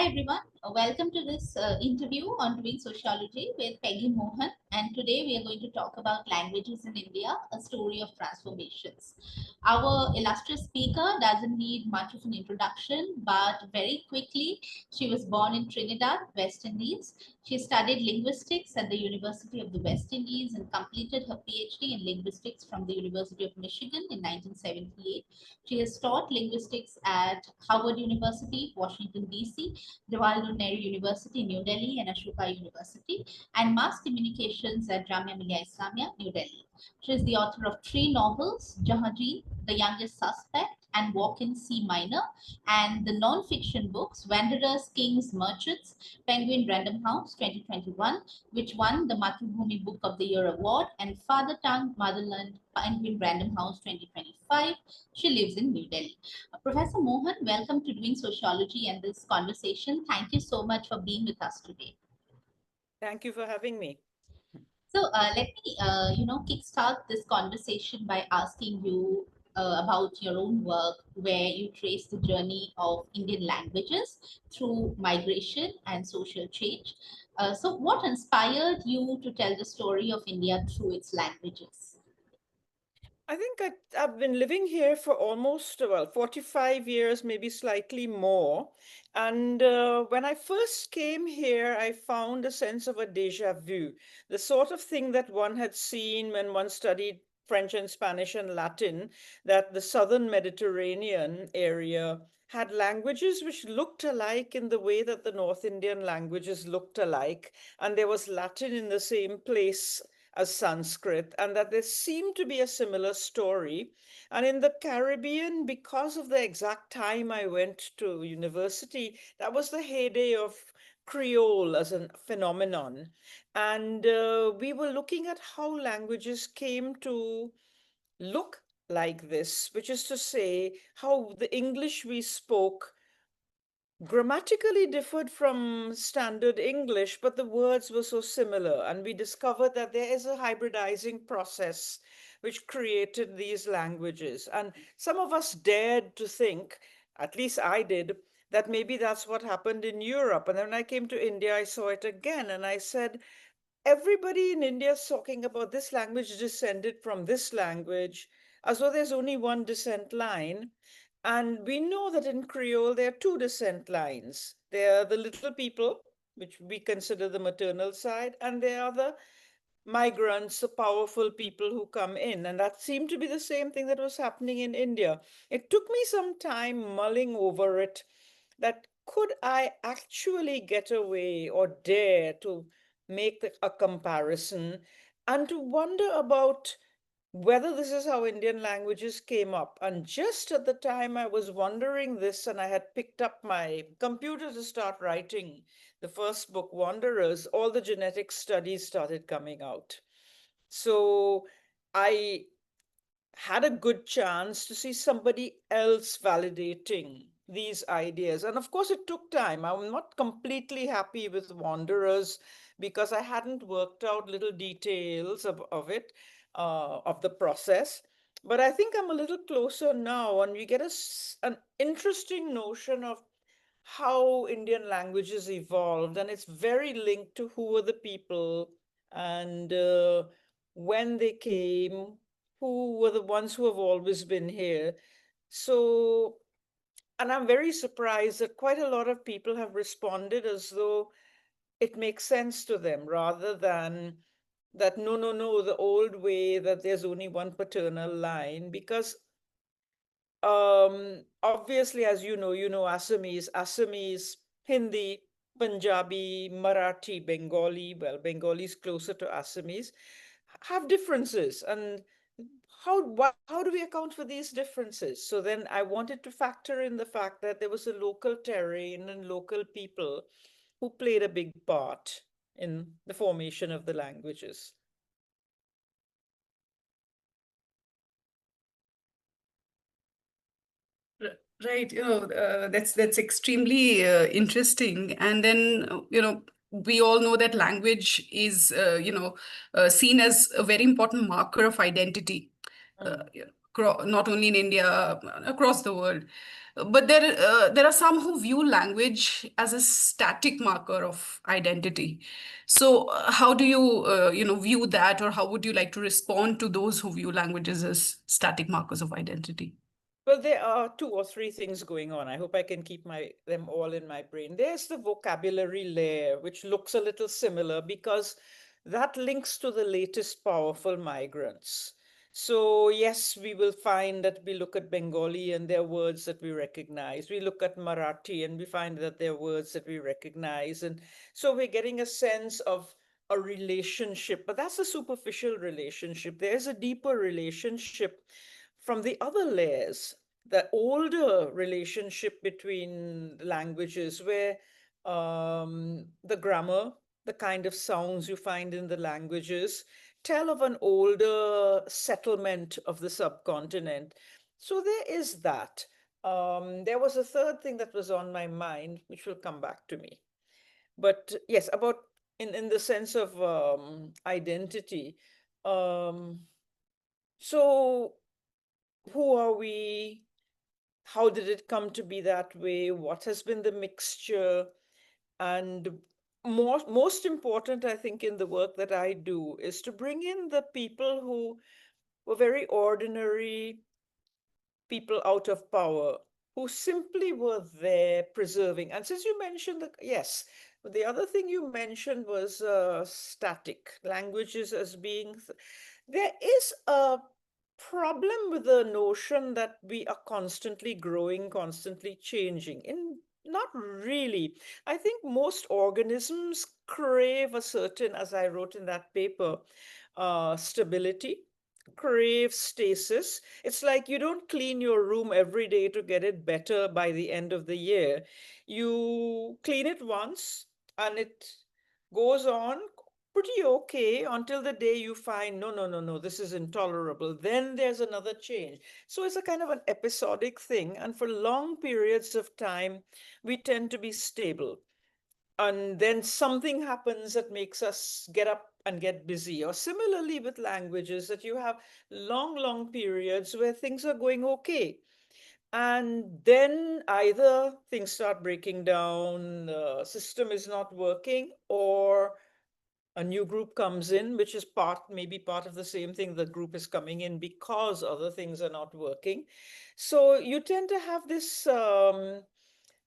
everyone. Welcome to this interview on doing sociology with Peggy Mohan. And today we are going to talk about languages in India, a story of transformations. Our illustrious speaker doesn't need much of an introduction, but very quickly, she was born in Trinidad, West Indies. She studied linguistics at the University of the West Indies and completed her PhD in linguistics from the University of Michigan in 1978. She has taught linguistics at Howard University, Washington, D.C., Jawaharlal Nehru University, New Delhi, and Ashoka University, and mass communications at Jamia Millia Islamia, New Delhi. She is the author of three novels, Jahanjeer, The Youngest Suspect, and Walk in C Minor, and the non-fiction books Wanderers, Kings, Merchants, Penguin Random House 2021, which won the Mathrubhumi Book of the Year Award, and Father Tongue, Motherland, Penguin Random House 2025. She lives in New Delhi. Professor Mohan, welcome to Doing Sociology and this conversation. Thank you so much for being with us today. Thank you for having me. So let me, kickstart this conversation by asking you about your own work, where you trace the journey of Indian languages through migration and social change. So, what inspired you to tell the story of India through its languages? I think I've been living here for almost, 45 years, maybe slightly more. And when I first came here, I found a sense of a déjà vu, the sort of thing that one had seen when one studied French and Spanish and Latin, that the southern Mediterranean area had languages which looked alike in the way that the North Indian languages looked alike. And there was Latin in the same place as Sanskrit, and that there seemed to be a similar story. And in the Caribbean, because of the exact time I went to university, that was the heyday of Creole as a phenomenon. And we were looking at how languages came to look like this, which is to say, how the English we spoke grammatically differed from standard English, but the words were so similar. And we discovered that there is a hybridizing process which created these languages. And some of us dared to think, at least I did, that maybe that's what happened in Europe. And then when I came to India, I saw it again. And I said, everybody in India is talking about this language descended from this language, as though there's only one descent line. And we know that in Creole, there are two descent lines. There are the little people, which we consider the maternal side, and there are the migrants, the powerful people who come in. And that seemed to be the same thing that was happening in India. It took me some time mulling over it, that could I actually get away or dare to make a comparison and to wonder about whether this is how Indian languages came up. And just at the time I was wondering this, and I had picked up my computer to start writing the first book, Wanderers, all the genetic studies started coming out. So I had a good chance to see somebody else validating these ideas. And of course, it took time. I'm not completely happy with Wanderers because I hadn't worked out little details of it, of the process. But I think I'm a little closer now, and we get an interesting notion of how Indian languages evolved. And it's very linked to who were the people and when they came, who were the ones who have always been here. So, and I'm very surprised that quite a lot of people have responded as though it makes sense to them rather than that no, no, no, the old way that there's only one paternal line. Because obviously, as Assamese, Hindi, Punjabi, Marathi, Bengali, well, Bengali is closer to Assamese, have differences. And how do we account for these differences? So then I wanted to factor in the fact that there was a local terrain and local people who played a big part in the formation of the languages. Right, that's extremely interesting. And then, we all know that language is, seen as a very important marker of identity, Mm. not only in India, across the world. But there are some who view language as a static marker of identity. So, how do you, view that, or how would you like to respond to those who view languages as static markers of identity? Well, there are two or three things going on. I hope I can keep them all in my brain. There's the vocabulary layer, which looks a little similar because that links to the latest powerful migrants. So, yes, we will find that we look at Bengali and there are words that we recognize. We look at Marathi and we find that there are words that we recognize. And so we're getting a sense of a relationship, but that's a superficial relationship. There's a deeper relationship from the other layers, the older relationship between languages, where the grammar, the kind of sounds you find in the languages, tell of an older settlement of the subcontinent. So there is that. There was a third thing that was on my mind, which will come back to me. But yes, about in the sense of identity. Um, so who are we? How did it come to be that way? What has been the mixture? And most important, I think, in the work that I do is to bring in the people who were very ordinary people out of power who simply were there preserving. And since you mentioned the, yes, the other thing you mentioned was static languages as being, there is a problem with the notion that we are constantly growing, constantly changing. In not really. I think most organisms crave a certain, as I wrote in that paper, stability, crave stasis. It's like you don't clean your room every day to get it better by the end of the year. You clean it once and it goes on pretty okay until the day you find, no, no, no, no, this is intolerable. Then there's another change. So it's a kind of an episodic thing. And for long periods of time, we tend to be stable, and then something happens that makes us get up and get busy. Or similarly with languages, that you have long periods where things are going okay, and then either things start breaking down, the system is not working, or a new group comes in, which is maybe part of the same thing. The group is coming in because other things are not working. So you tend to have this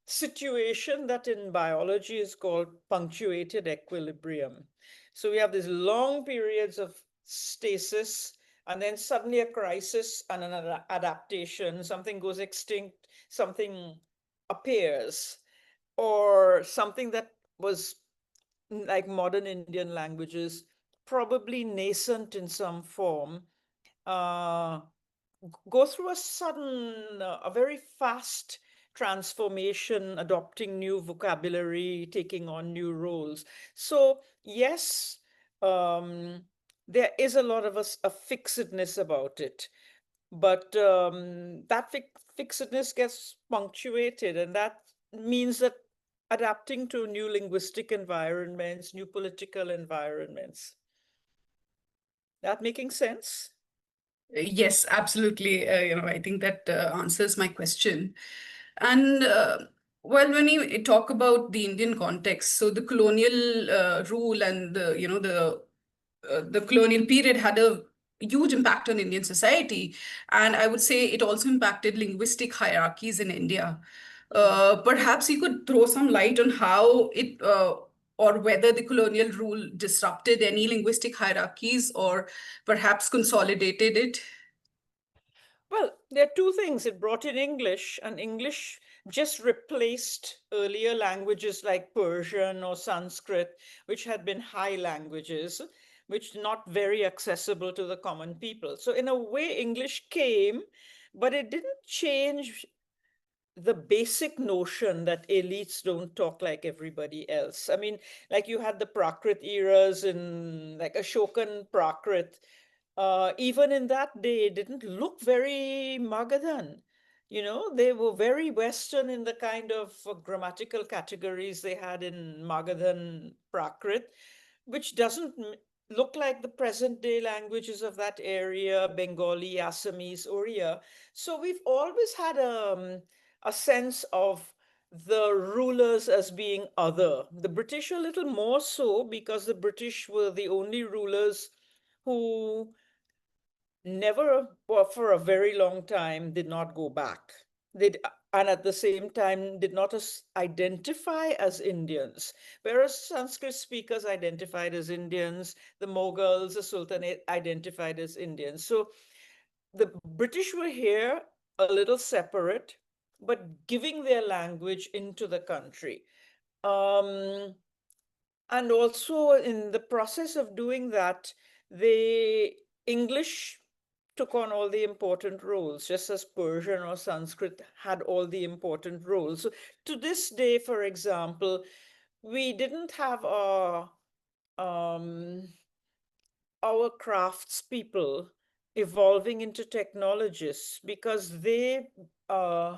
situation that in biology is called punctuated equilibrium. So we have these long periods of stasis, and then suddenly a crisis and an adaptation. Something goes extinct, something appears, or something that was like modern Indian languages, probably nascent in some form, uh, go through a sudden, a very fast transformation, adopting new vocabulary, taking on new roles. So, yes, um, there is a lot of a fixedness about it, but that fixedness gets punctuated, and that means that adapting to new linguistic environments, new political environments. That making sense? Yes, absolutely. I think that answers my question. And well, when you talk about the Indian context, so the colonial rule and the colonial period had a huge impact on Indian society, and I would say it also impacted linguistic hierarchies in India. Mm. Perhaps you could throw some light on how it or whether the colonial rule disrupted any linguistic hierarchies or perhaps consolidated it. Well, there are two things. It brought in English, and English just replaced earlier languages like Persian or Sanskrit, which had been high languages, which not very accessible to the common people. So in a way, English came, but it didn't change the basic notion that elites don't talk like everybody else. I mean, like you had the Prakrit eras in like Ashokan Prakrit. Even in that day, it didn't look very Magadhan. You know, they were very Western in the kind of grammatical categories they had in Magadhan Prakrit, which doesn't look like the present day languages of that area, Bengali, Assamese, Oriya. So we've always had a sense of the rulers as being other. The British a little more so, because the British were the only rulers who never, well, for a very long time, did not go back. They and at the same time did not identify as Indians, whereas Sanskrit speakers identified as Indians, the Mughals, the Sultanate identified as Indians. So the British were here a little separate, but giving their language into the country. Um, and also in the process of doing that, the English took on all the important roles, just as Persian or Sanskrit had all the important roles. So to this day, for example, we didn't have um, our craftspeople evolving into technologists because uh,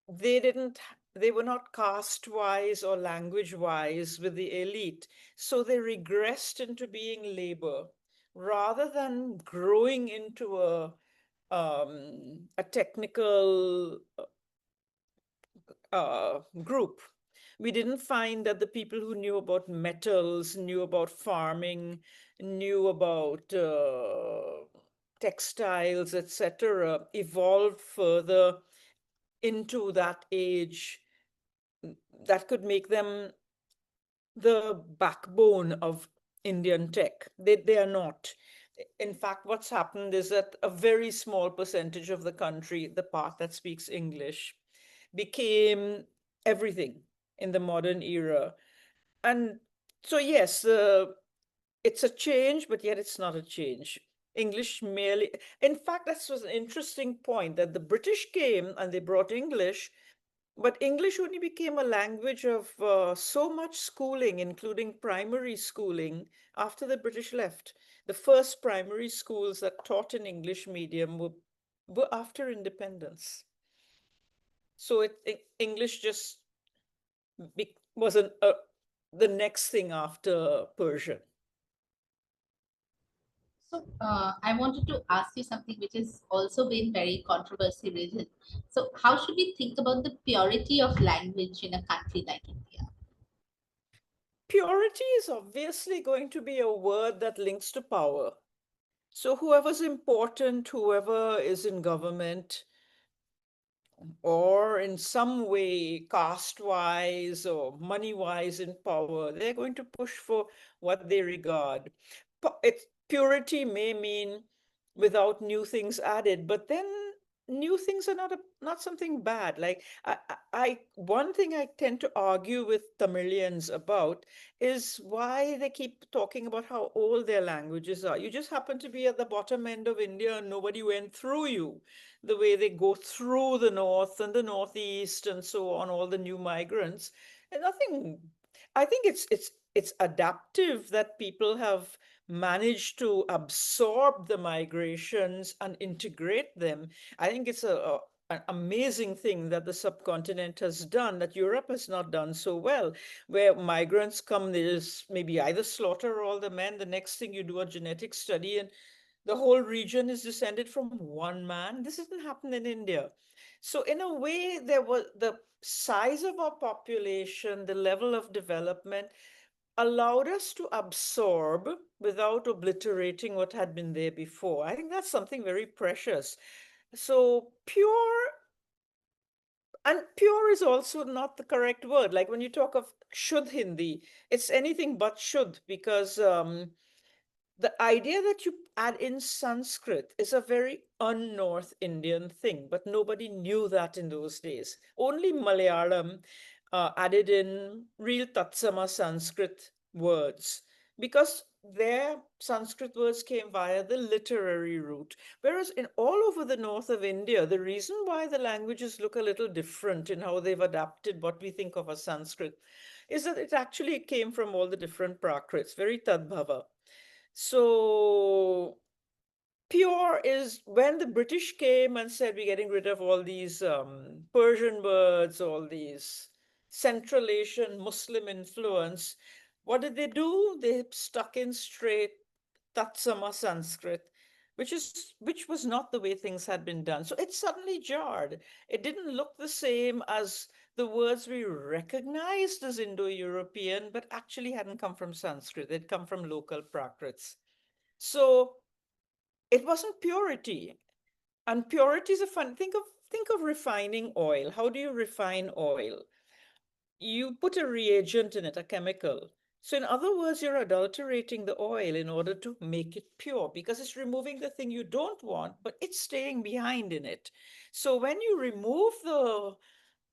they didn't they were not caste wise or language wise with the elite, so they regressed into being labor rather than growing into a technical group. We didn't find that the people who knew about metals, knew about farming, knew about textiles, etc., evolved further into that age that could make them the backbone of Indian tech. They are not. In fact, what's happened is that a very small percentage of the country, the part that speaks English, became everything in the modern era. And so, yes, it's a change, but yet it's not a change. English merely, in fact, that was an interesting point that the British came and they brought English, but English only became a language of so much schooling, including primary schooling, after the British left. The first primary schools that taught in English medium were after independence. So English just was the next thing after Persian. So I wanted to ask you something which has also been very controversial ridden. So how should we think about the purity of language in a country like India? Purity is obviously going to be a word that links to power. So whoever's important, whoever is in government, or in some way, caste wise or money wise in power, they're going to push for what they regard. Purity may mean without new things added, but then new things are not something bad. Like one thing I tend to argue with Tamilians about is why they keep talking about how old their languages are. You just happen to be at the bottom end of India and nobody went through you the way they go through the north and the northeast and so on, all the new migrants. And nothing, I think it's adaptive that people have managed to absorb the migrations and integrate them. I think it's an amazing thing that the subcontinent has done that Europe has not done so well, where migrants come, they just maybe either slaughter all the men, the next thing you do a genetic study, and the whole region is descended from one man. This didn't happen in India. So in a way, there was the size of our population, the level of development allowed us to absorb without obliterating what had been there before. I think that's something very precious. So pure is also not the correct word. Like when you talk of Shuddh Hindi, it's anything but Shuddh, because the idea that you add in Sanskrit is a very un-North Indian thing, but nobody knew that in those days. Only Malayalam added in real Tatsama Sanskrit words because their Sanskrit words came via the literary route. Whereas in all over the north of India, the reason why the languages look a little different in how they've adapted what we think of as Sanskrit is that it actually came from all the different Prakrits, very Tadbhava. So pure is when the British came and said we're getting rid of all these Persian words, all these Central Asian Muslim influence. What did they do? They stuck in straight Tatsama Sanskrit, which was not the way things had been done. So it suddenly jarred. It didn't look the same as the words we recognized as Indo-European, but actually hadn't come from Sanskrit. They'd come from local Prakrits. So it wasn't purity. And purity is a fun think of refining oil. How do you refine oil? You put a reagent in it, a chemical. So, in other words, you're adulterating the oil in order to make it pure because it's removing the thing you don't want, but it's staying behind in it. So, when you remove the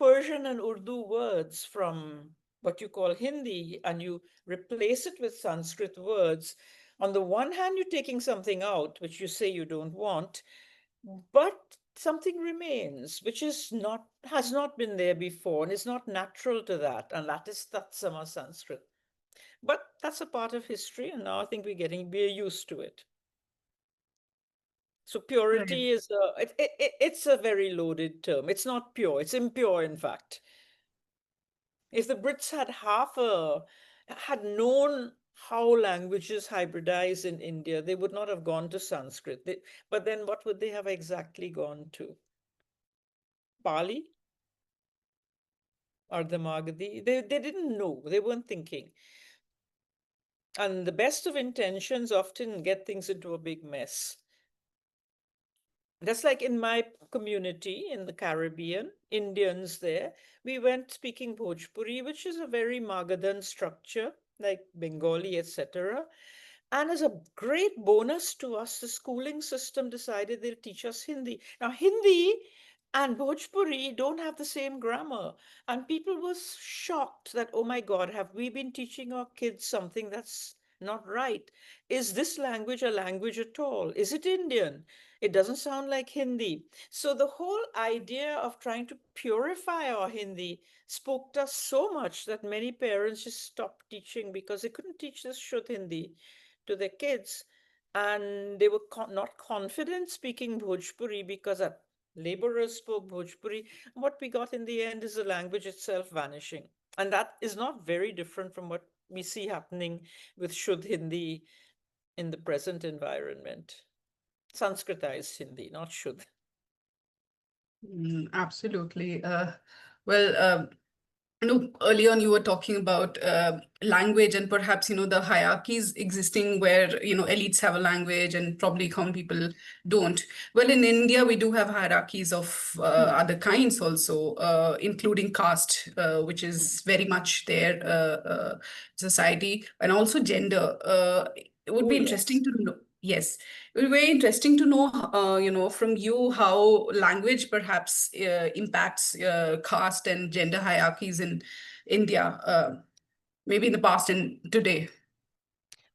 Persian and Urdu words from what you call Hindi and you replace it with Sanskrit words, on the one hand, you're taking something out which you say you don't want, but something remains which is not has not been there before and is not natural to that, and that is Tatsama Sanskrit. But that's a part of history, and now I think we're used to it. So Right. purity is it's a very loaded term. It's not pure, it's impure, in fact. If the Brits had known how languages hybridize in India, they would not have gone to Sanskrit. But then what would they have exactly gone to? Pali or the Magadhi? They didn't know. They weren't thinking. And the best of intentions often get things into a big mess. That's like in my community in the Caribbean, Indians there, we went speaking Bhojpuri, which is a very Magadhan structure, like Bengali, etc. And as a great bonus to us, the schooling system decided they'll teach us Hindi. Now, Hindi and Bhojpuri don't have the same grammar. And people were shocked that, oh my God, have we been teaching our kids something that's not right? Is this language a language at all? Is it Indian? It doesn't sound like Hindi. So the whole idea of trying to purify our Hindi spoke to us so much that many parents just stopped teaching because they couldn't teach this Shuddh Hindi to their kids. And they were not confident speaking Bhojpuri because laborers spoke Bhojpuri. What we got in the end is the language itself vanishing. And that is not very different from what we see happening with Shuddh Hindi in the present environment. Sanskritized Hindi, not Shuddh. Absolutely. Well, early on you were talking about language and perhaps, the hierarchies existing where, elites have a language and probably common people don't. Well, in India, we do have hierarchies of other kinds also, including caste, which is very much there, society, and also gender. It would Oh, be yes. interesting to know. Yes, it would be very interesting to know, from you how language perhaps impacts caste and gender hierarchies in India, maybe in the past and today.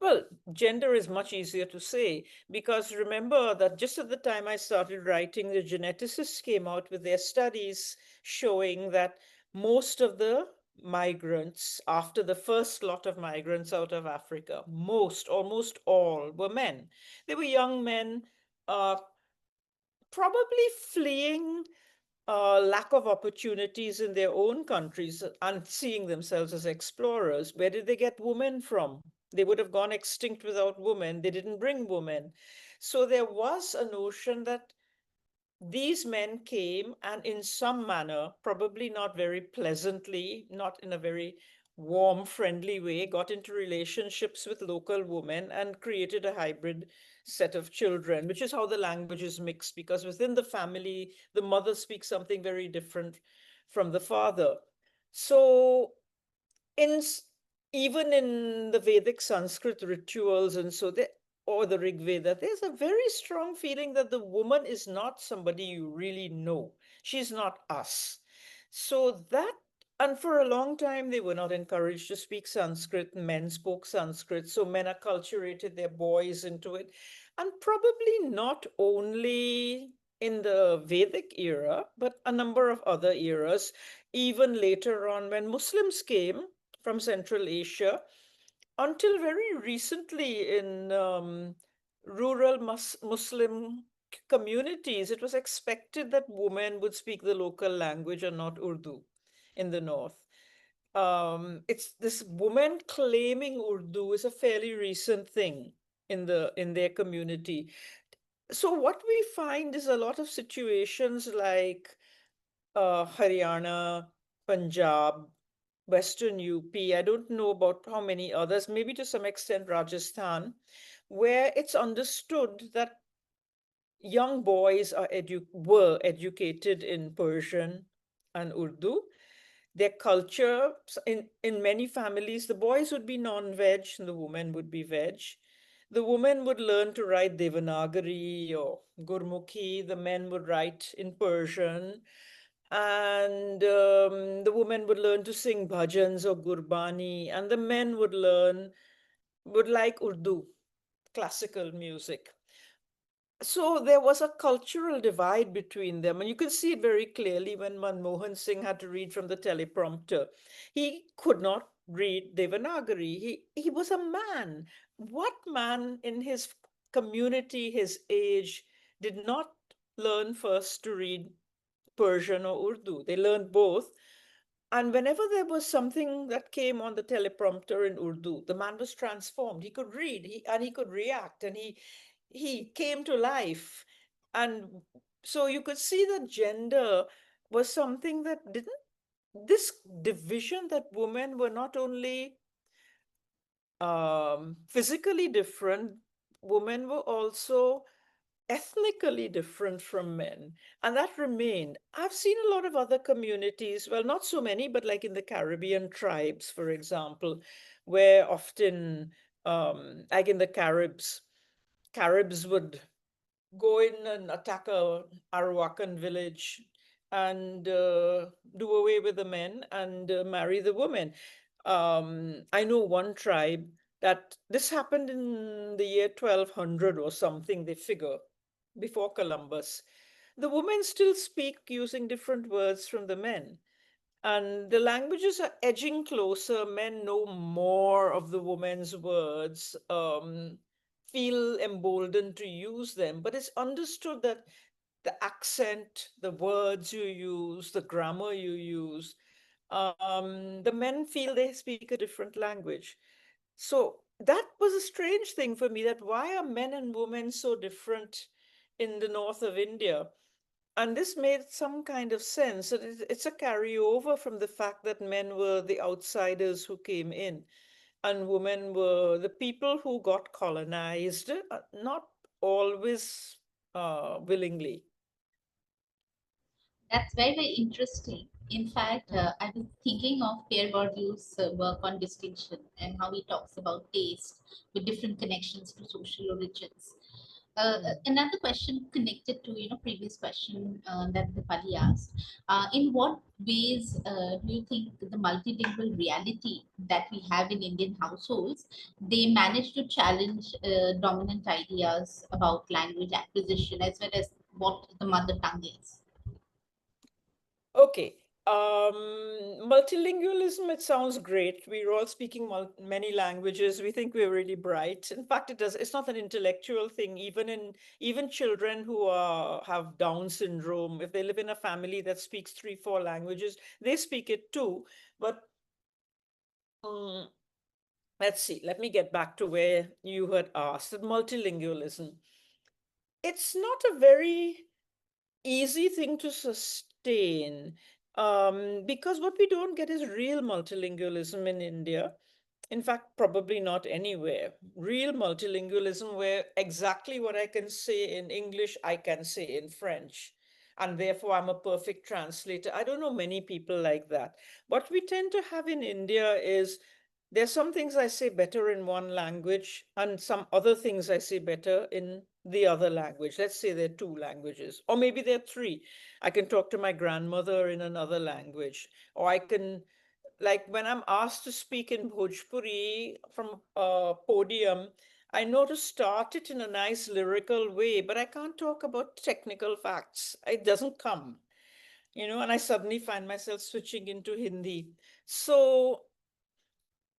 Well, gender is much easier to say because remember that just at the time I started writing, the geneticists came out with their studies showing that most of the migrants, after the first lot of migrants out of Africa, almost all were men. They were young men, uh, probably fleeing lack of opportunities in their own countries and seeing themselves as explorers. Where did they get women from? They would have gone extinct without women. They didn't bring women. So there was a notion that these men came and, in some manner, probably not very pleasantly, not in a very warm, friendly way, got into relationships with local women and created a hybrid set of children, which is how the language is mixed, because within the family, the mother speaks something very different from the father. So in even in the Vedic Sanskrit rituals and so there, or the Rig Veda, there's a very strong feeling that the woman is not somebody you really know. She's not us. So that, and for a long time, they were not encouraged to speak Sanskrit. Men spoke Sanskrit. So men acculturated their boys into it. And probably not only in the Vedic era, but a number of other eras, even later on when Muslims came from Central Asia, until very recently in rural Muslim communities, it was expected that women would speak the local language and not Urdu in the north. It's this woman claiming Urdu is a fairly recent thing in their community. So what we find is a lot of situations like Haryana, Punjab, Western UP. I don't know about how many others, maybe to some extent Rajasthan, where it's understood that young boys were educated in Persian and Urdu. Their culture, in many families, the boys would be non-veg and the women would be veg. The women would learn to write Devanagari or Gurmukhi. The men would write in Persian. And the women would learn to sing bhajans or gurbani. And the men would like Urdu, classical music. So there was a cultural divide between them, and you can see it very clearly when Manmohan Singh had to read from the teleprompter. He could not read Devanagari. He was a man. What man in his community, his age, did not learn first to read Persian or Urdu? They learned both, and whenever there was something that came on the teleprompter in Urdu, the man was transformed. He could read, and he could react, and he came to life. And so you could see that gender was something that didn't, this division that women were not only physically different, women were also ethnically different from men, and that remained. I've seen a lot of other communities, well, not so many, but like in the Caribbean tribes, for example, where often, like in the Caribs would go in and attack a Arawakan village and do away with the men and marry the women. I know one tribe that this happened in the year 1200 or something, they figure, before Columbus. The women still speak using different words from the men. And the languages are edging closer. Men know more of the women's words, feel emboldened to use them. But it's understood that the accent, the words you use, the grammar you use, the men feel they speak a different language. So that was a strange thing for me, that why are men and women so different in the north of India? And this made some kind of sense. That it's a carryover from the fact that men were the outsiders who came in, and women were the people who got colonized, not always willingly. That's very, very interesting. In fact, I was thinking of Pierre Bourdieu's work on distinction and how he talks about taste with different connections to social origins. Mm. Another question connected to previous question that Dipali asked. In what ways do you think the multilingual reality that we have in Indian households they manage to challenge dominant ideas about language acquisition as well as what the mother tongue is? Okay. Multilingualism, it sounds great. We're all speaking many languages. We think we're really bright. In fact, it's not an intellectual thing. Even children who have Down syndrome, if they live in a family that speaks three, four languages, they speak it too. But um, let's see, let me get back to where you had asked that multilingualism. It's not a very easy thing to sustain, because what we don't get is real multilingualism in India. In fact, probably not anywhere. Real multilingualism where exactly what I can say in English, I can say in French. And therefore, I'm a perfect translator. I don't know many people like that. What we tend to have in India is there's some things I say better in one language, and some other things I say better in the other language. Let's say there are two languages, or maybe there are three. I can talk to my grandmother in another language, or I can, like when I'm asked to speak in Bhojpuri from a podium, I know to start it in a nice lyrical way, but I can't talk about technical facts. It doesn't come, and I suddenly find myself switching into Hindi. So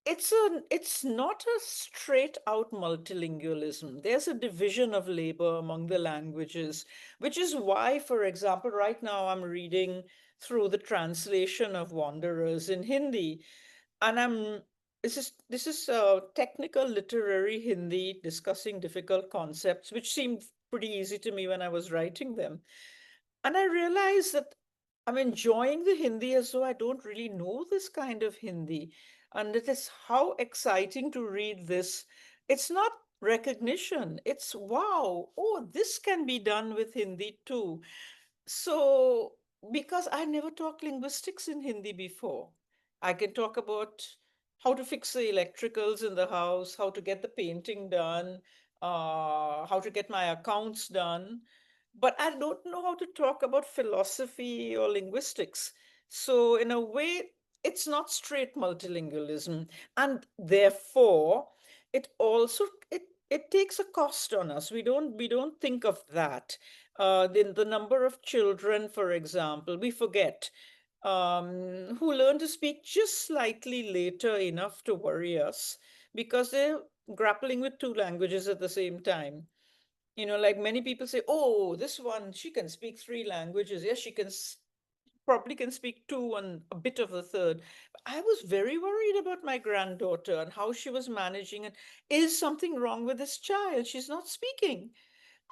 it's not a straight out multilingualism. There's a division of labor among the languages, which is why, for example, right now I'm reading through the translation of Wanderers in Hindi, and this is technical literary Hindi discussing difficult concepts, which seem pretty easy to me when I was writing them. And I realized that I'm enjoying the Hindi as though I don't really know this kind of Hindi. And it is how exciting to read this. It's not recognition, it's wow, oh, this can be done with Hindi too. So, because I never talked linguistics in Hindi before, I can talk about how to fix the electricals in the house, how to get the painting done, how to get my accounts done, but I don't know how to talk about philosophy or linguistics. So, in a way, it's not straight multilingualism, and therefore, it also it takes a cost on us. We don't think of that. The number of children, for example, we forget, who learn to speak just slightly later enough to worry us because they're grappling with two languages at the same time. Like many people say, oh, this one, she can speak three languages. Yes, she can probably can speak two and a bit of the third. I was very worried about my granddaughter and how she was managing it. Is something wrong with this child? She's not speaking.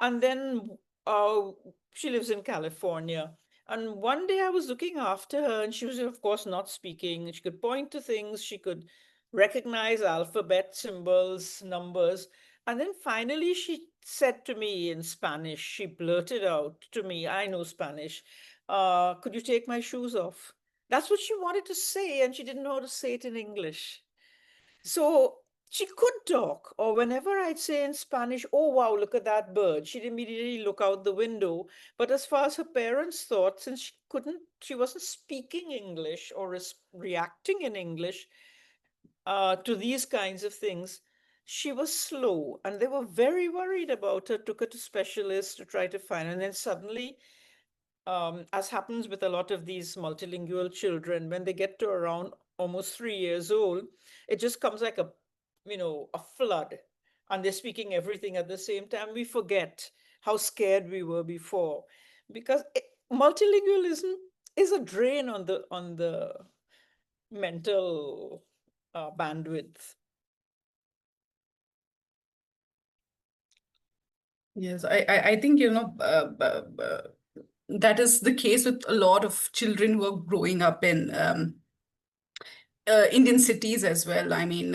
And then uh, she lives in California. And one day I was looking after her, and she was, of course, not speaking. She could point to things, she could recognize alphabet symbols, numbers. And then finally, she said to me in Spanish, she blurted out to me, I know Spanish, could you take my shoes off? That's what she wanted to say, and she didn't know how to say it in English. So she could talk, or whenever I'd say in Spanish, oh wow, look at that bird, she'd immediately look out the window. But as far as her parents thought, since she wasn't speaking English or reacting in English to these kinds of things, she was slow. And they were very worried about her, took her to specialists to try to find her. And then suddenly, as happens with a lot of these multilingual children, when they get to around almost 3 years old, it just comes like a flood, and they're speaking everything at the same time. We forget how scared we were before, because multilingualism is a drain on the mental bandwidth. Yes, I think, that is the case with a lot of children who are growing up in Indian cities as well. I mean,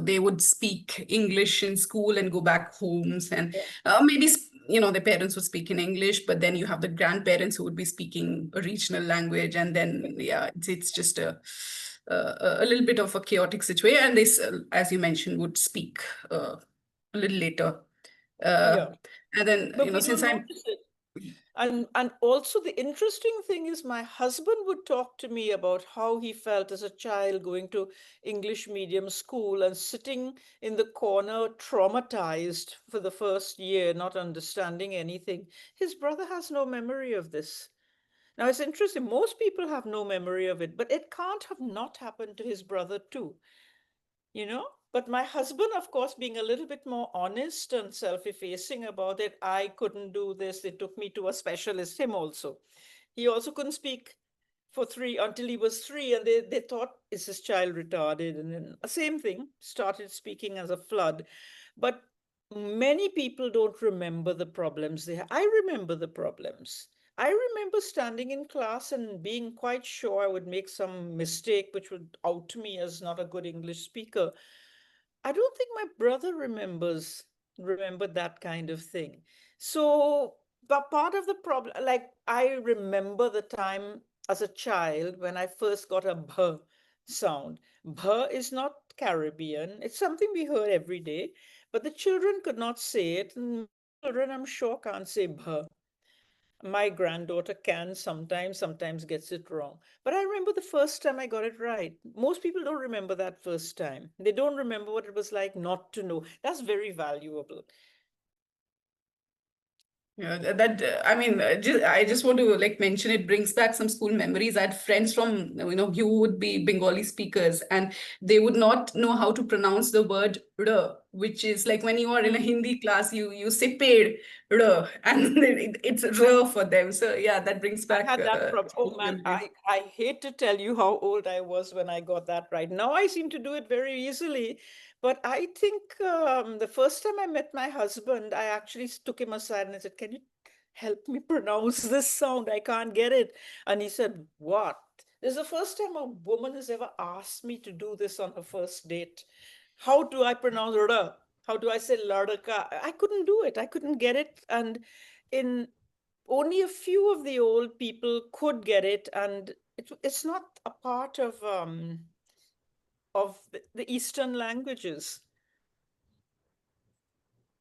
they would speak English in school and go back homes, and Yeah, maybe, the parents would speak in English, but then you have the grandparents who would be speaking a regional language, and then, yeah, it's just a little bit of a chaotic situation. And as you mentioned, would speak a little later. Uh, yeah, and then, but we since don't I'm notice it. And also the interesting thing is my husband would talk to me about how he felt as a child going to English medium school and sitting in the corner traumatized for the first year, not understanding anything. His brother has no memory of this. Now it's interesting, most people have no memory of it, but it can't have not happened to his brother too, you know? But my husband, of course, being a little bit more honest and self-effacing about it, I couldn't do this. They took me to a specialist, him also. He also couldn't speak for three until he was three, and they thought, is this child retarded? And then same thing, started speaking as a flood. But many people don't remember the problems they have. I remember the problems. I remember standing in class and being quite sure I would make some mistake which would out me as not a good English speaker. I don't think my brother remembered that kind of thing. So, but part of the problem, like I remember the time as a child when I first got a bh sound. Bh is not Caribbean. It's something we heard every day, but the children could not say it, and many children, I'm sure, can't say bh. My granddaughter can sometimes gets it wrong. But I remember the first time I got it right. Most people don't remember that first time. They don't remember what it was like not to know. That's very valuable. Yeah, I mean, I just want to like mention, it brings back some school memories. I had friends from, who would be Bengali speakers, and they would not know how to pronounce the word which is like when you are in a Mm. Hindi class, you say paid, and it's for them. So yeah, that brings I back had that problem. Oh childhood man, memories. I hate to tell you how old I was when I got that right. Now I seem to do it very easily. But I think the first time I met my husband, I actually took him aside and I said, "Can you help me pronounce this sound? I can't get it." And he said, "What?" This is the first time a woman has ever asked me to do this on her first date. How do I pronounce "rada"? How do I say ladaka? I couldn't do it. I couldn't get it. And in only a few of the old people could get it, and it's not a part of the Eastern languages.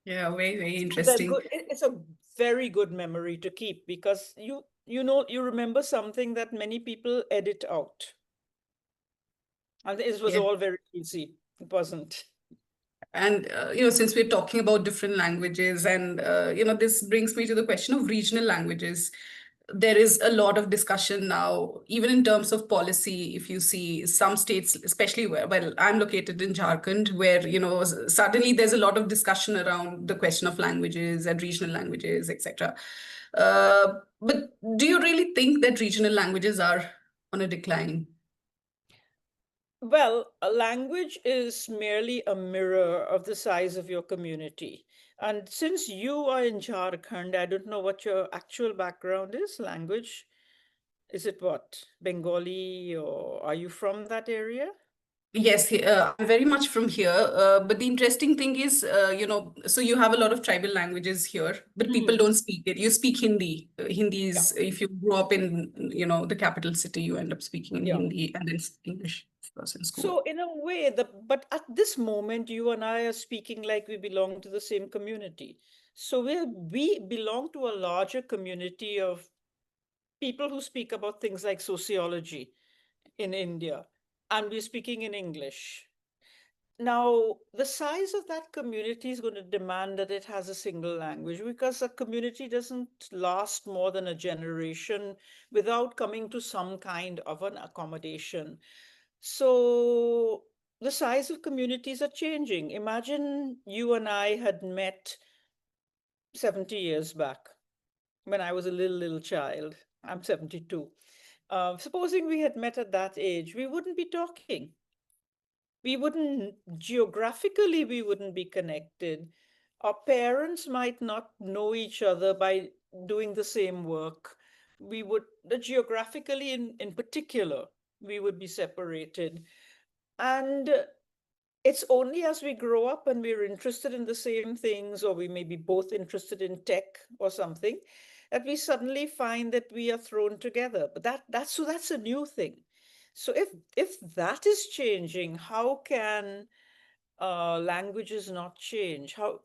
Yeah, very, very So they're interesting. good. It's a very good memory to keep because you remember something that many people edit out, and it was Yeah. all very easy. It wasn't. And since we're talking about different languages, and this brings me to the question of regional languages. There is a lot of discussion now, even in terms of policy. If you see some states, especially where, well, I'm located in Jharkhand, where suddenly there's a lot of discussion around the question of languages and regional languages, etc. But do you really think that regional languages are on a decline? Well, a language is merely a mirror of the size of your community. And since you are in Jharkhand, I don't know what your actual background is, language. Is it what? Bengali, or are you from that area? Yes, I'm very much from here. But the interesting thing is, so you have a lot of tribal languages here, but people Mhm. don't speak it. You speak Hindi. Hindi Yeah, is, if you grow up in, the capital city, you end up speaking in yeah. Hindi and then English, of course, in school. So in a way, but at this moment, you and I are speaking like we belong to the same community. So we belong to a larger community of people who speak about things like sociology in India, and we're speaking in English. Now, the size of that community is going to demand that it has a single language because a community doesn't last more than a generation without coming to some kind of an accommodation. So, the size of communities are changing. Imagine you and I had met 70 years back when I was a little child. I'm 72. Supposing we had met at that age, we wouldn't be talking. We wouldn't, geographically, we wouldn't be connected. Our parents might not know each other by doing the same work. We would, the geographically in particular, we would be separated. And it's only as we grow up and we're interested in the same things, or we may be both interested in tech or something, that we suddenly find that we are thrown together. But that's a new thing. So if that is changing, how can languages not change? How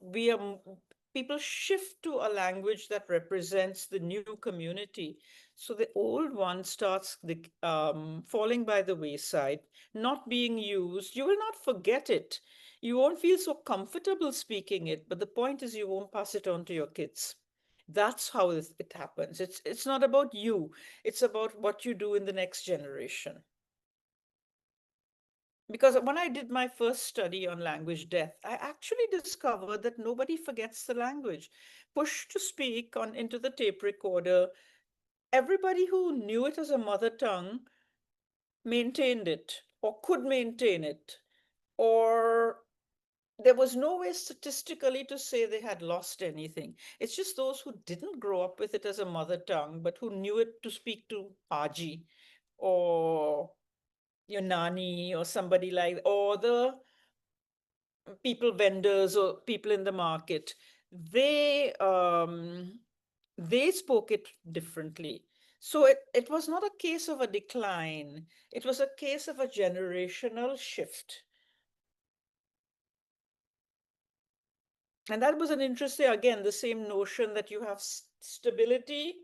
people shift to a language that represents the new community. So the old one starts falling by the wayside, not being used. You will not forget it. You won't feel so comfortable speaking it, but the point is you won't pass it on to your kids. That's how it happens. It's not about you. It's about what you do in the next generation. Because when I did my first study on language death, I actually discovered that nobody forgets the language. Push to speak on into the tape recorder, everybody who knew it as a mother tongue maintained it or could maintain it, or there was no way statistically to say they had lost anything. It's just those who didn't grow up with it as a mother tongue, but who knew it to speak to Aji or your nani or somebody like, or the people, vendors or people in the market, they they spoke it differently. So it was not a case of a decline, it was a case of a generational shift. And that was an interesting, again, the same notion that you have stability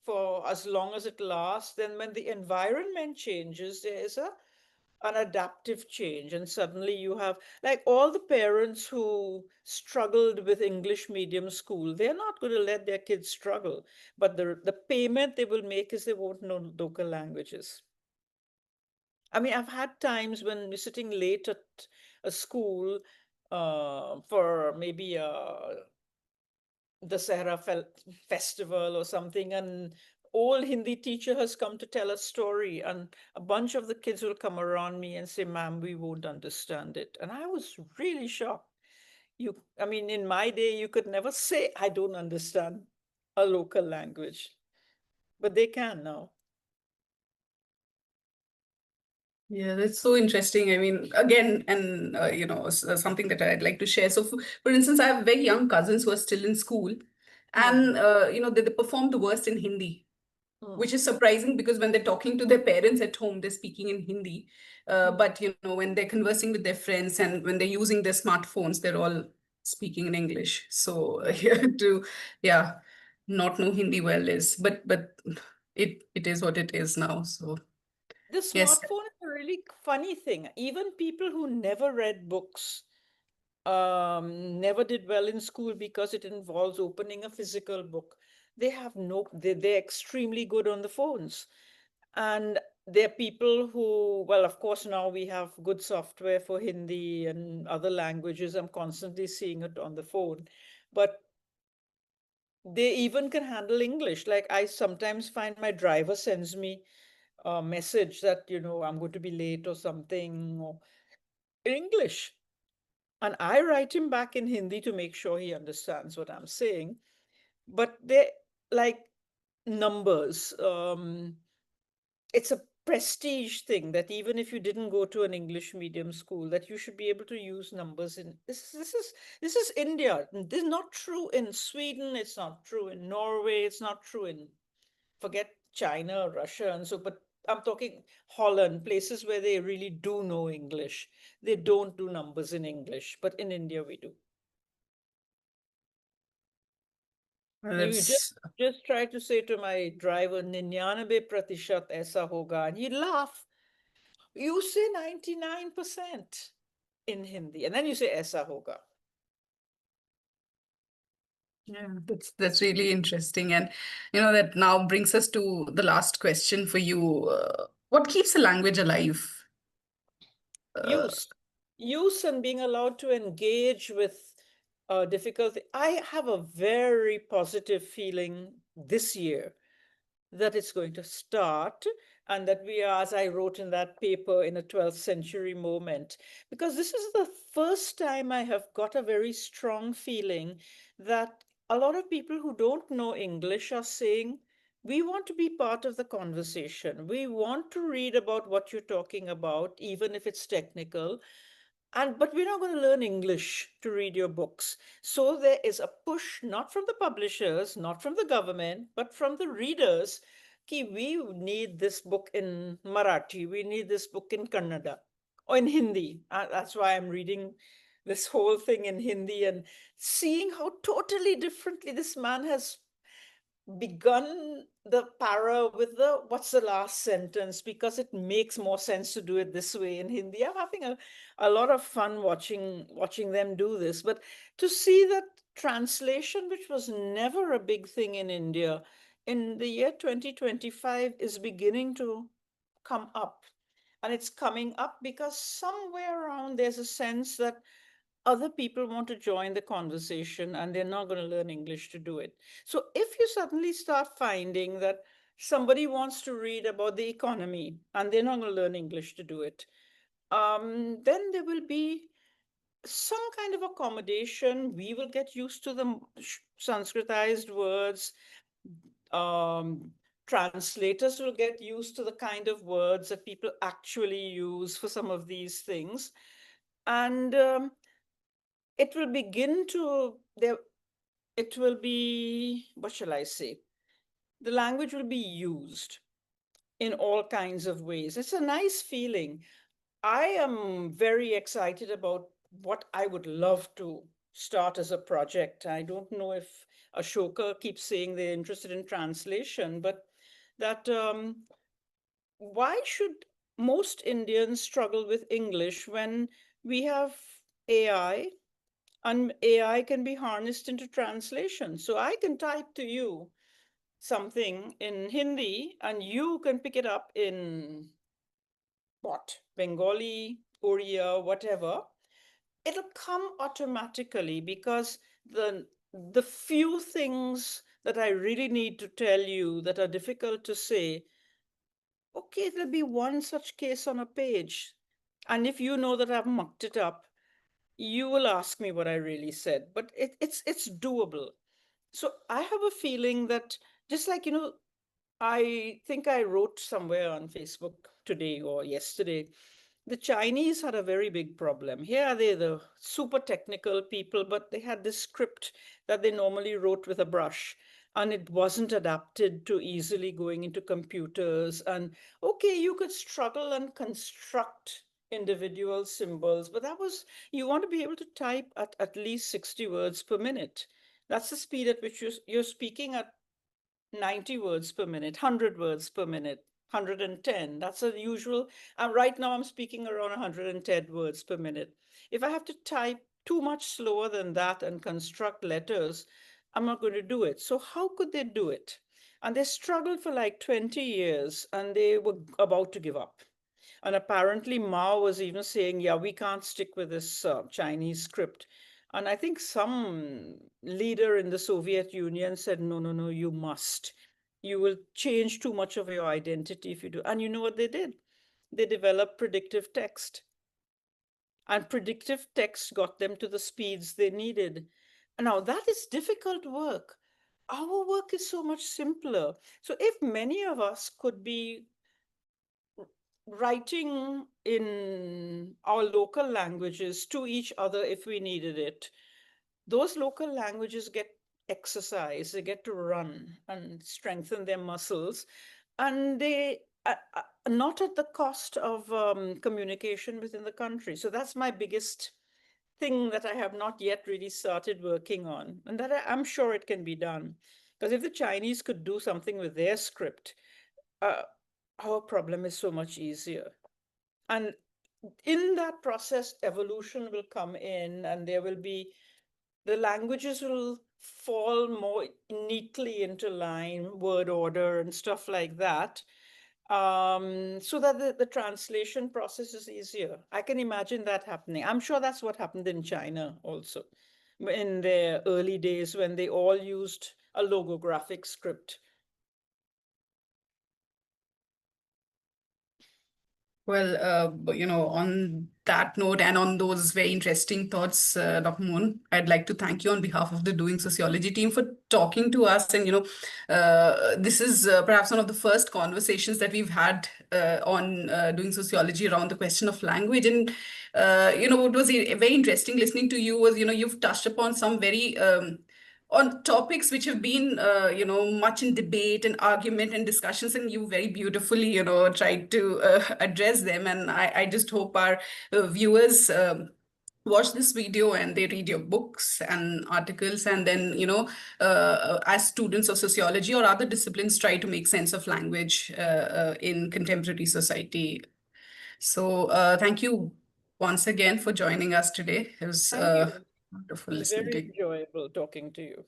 for as long as it lasts. Then when the environment changes, there is an adaptive change, and suddenly you have, like, all the parents who struggled with English medium school, they're not going to let their kids struggle, but the payment they will make is they won't know local languages. I mean, I've had times when we're sitting late at a school for maybe the Festival or something, and old Hindi teacher has come to tell a story, and a bunch of the kids will come around me and say, "Ma'am, we won't understand it." And I was really shocked. I mean, in my day, you could never say, "I don't understand a local language," but they can now. Yeah, that's so interesting. I mean, again, and something that I'd like to share. So, for instance, I have very young cousins who are still in school, Mm, and they perform the worst in Hindi, mm, which is surprising because when they're talking to their parents at home, they're speaking in Hindi. mm. But when they're conversing with their friends and when they're using their smartphones, they're all speaking in English. So yeah, not know Hindi well is, but it is what it is now. So The yes. smartphone is a really funny thing. Even people who never read books never did well in school because it involves opening a physical book. They're extremely good on the phones. And there are people who, well, of course, now we have good software for Hindi and other languages. I'm constantly seeing it on the phone. But they even can handle English. Like I sometimes find my driver sends me a message that, I'm going to be late or something, or in English. And I write him back in Hindi to make sure he understands what I'm saying. But they're like numbers. It's a prestige thing that even if you didn't go to an English medium school, that you should be able to use numbers in this is India. This is not true in Sweden, it's not true in Norway, it's not true in, forget China, Russia, and so, but I'm talking Holland, places where they really do know English. They don't do numbers in English, but in India we do. You That's just try to say to my driver, 99% aisa hoga, and he'd laugh. You say 99% in Hindi, and then you say aisa hoga. Yeah, that's really interesting. And that now brings us to the last question for you. What keeps a language alive? Uh, Use. Use and being allowed to engage with difficulty. I have a very positive feeling this year that it's going to start, and that we are, as I wrote in that paper, in a 12th century moment. Because this is the first time I have got a very strong feeling that a lot of people who don't know English are saying, we want to be part of the conversation. We want to read about what you're talking about, even if it's technical. But we're not going to learn English to read your books. So there is a push, not from the publishers, not from the government, but from the readers. Ki we need this book in Marathi, we need this book in Kannada or in Hindi. That's why I'm reading this whole thing in Hindi and seeing how totally differently this man has begun the para with the what's the last sentence, because it makes more sense to do it this way in Hindi. I'm having a lot of fun watching them do this. But to see that translation, which was never a big thing in India, in the year 2025 is beginning to come up. And it's coming up because somewhere around there's a sense that other people want to join the conversation and they're not going to learn English to do it. So if you suddenly start finding that somebody wants to read about the economy and they're not going to learn English to do it, then there will be some kind of accommodation. We will get used to the Sanskritized words. Um, Translators will get used to the kind of words that people actually use for some of these things. And it will begin to there it will be, what shall I say, the language will be used in all kinds of ways. It's a nice feeling. I am very excited about what I would love to start as a project. I don't know if Ashoka keeps saying they're interested in translation, but that why should most Indians struggle with English when we have AI, and AI can be harnessed into translation? So I can type to you something in Hindi and you can pick it up in what? Bengali, Oriya, whatever. it'll come automatically because the few things that I really need to tell you that are difficult to say, okay, there'll be one such case on a page. And if you know that I've mucked it up, you will ask me what I really said. But it's doable. So I have a feeling that just like, I think I wrote somewhere on Facebook today or yesterday, the Chinese had a very big problem. Here are they, the super technical people, but they had this script that they normally wrote with a brush, and it wasn't adapted to easily going into computers. And okay, you could struggle and construct individual symbols, but that was, you want to be able to type at least 60 words per minute. That's the speed at which you're speaking at 90 words per minute, 100 words per minute, 110. That's a usual. And right now I'm speaking around 110 words per minute. If I have to type too much slower than that and construct letters, I'm not going to do it. So, how could they do it? And they struggled for like 20 years and they were about to give up. And apparently, Mao was even saying, yeah, we can't stick with this Chinese script. And I think some leader in the Soviet Union said, no, no, no, you must. You will change too much of your identity if you do. And you know what they did? They developed predictive text. And predictive text got them to the speeds they needed. Now, that is difficult work. Our work is so much simpler. So, if many of us could be writing in our local languages to each other if we needed it, those local languages get exercise, they get to run and strengthen their muscles, and they not at the cost of communication within the country. So that's my biggest thing that I have not yet really started working on, and that I'm sure it can be done. Because if the Chinese could do something with their script, uh, our problem is so much easier. And in that process, evolution will come in, and there will be, the languages will fall more neatly into line, word order, and stuff like that. So that the translation process is easier. I can imagine that happening. I'm sure that's what happened in China also in their early days when they all used a logographic script. Well, on that note and on those very interesting thoughts, Dr. Moon, I'd like to thank you on behalf of the Doing Sociology team for talking to us. And, this is perhaps one of the first conversations that we've had on doing sociology around the question of language. And, what was very interesting listening to you was, you've touched upon some very on topics which have been, much in debate and argument and discussions, and you very beautifully, tried to address them. And I just hope our viewers watch this video and they read your books and articles, and then, as students of sociology or other disciplines, try to make sense of language in contemporary society. So thank you once again for joining us today. It was Thank you. It wonderful was listening to very you. enjoyable talking to you.